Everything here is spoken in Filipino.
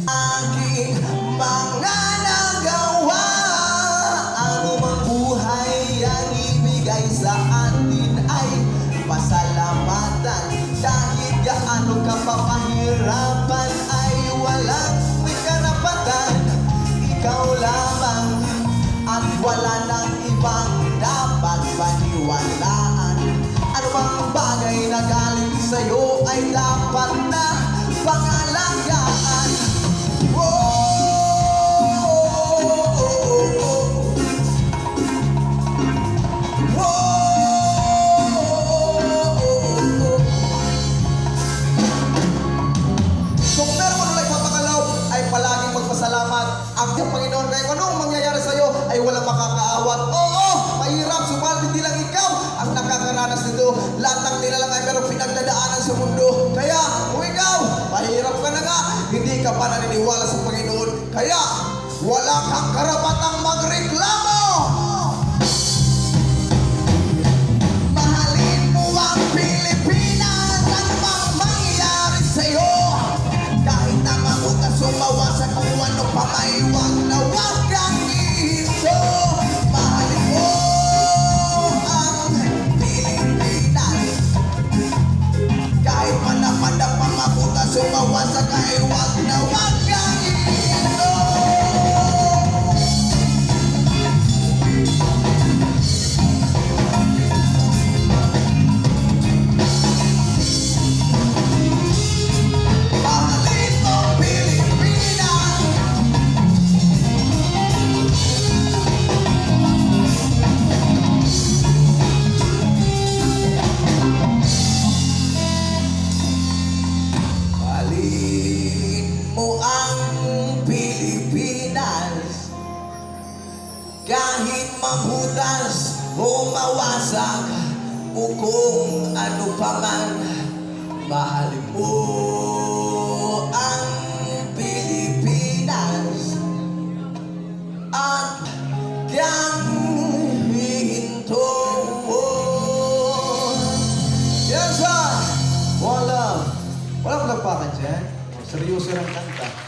Aking mga nagawa, anumang buhay ang ibigay sa atin ay pasalamatan. Kahit gaano ka papahirapan ay walang may karapatan. Ikaw lamang at wala nang ibang dapat paniwalaan. Ano bang bagay na galing sa'yo ay dapat na pangalagaan. Kung meron mo na nagpapakalaw ay palaging magpasalamat. Ang Panginoon kahit anong mangyayari sa'yo ay walang makakaawat. Oo, mahirap, subalit hindi lang ikaw ang nakakaranas nito. Lahat ng nilalang ay merong pinagdadaanan sa mundo. Kaya kung ikaw, mahirap ka na nga, hindi ka pa naniniwala sa Panginoon. Kaya wala kang karapatang magreklamo. Mahalin mo ang Pilipinas, ano bang mangyayari sa'yo? Kahit na mabuka sumawa sa kung ano pa may wag na wag kang iso. Mahalin mo ang Pilipinas, kahit manapanda pa mabuka sumawa sa kay wag na wag kang iso. Kahit mabutas o mawasak o kung ano pa man, mahalin mo ang Pilipinas at kang hihinto mo. Yan sa walang palakpakan dyan. Seryoso ng kanta.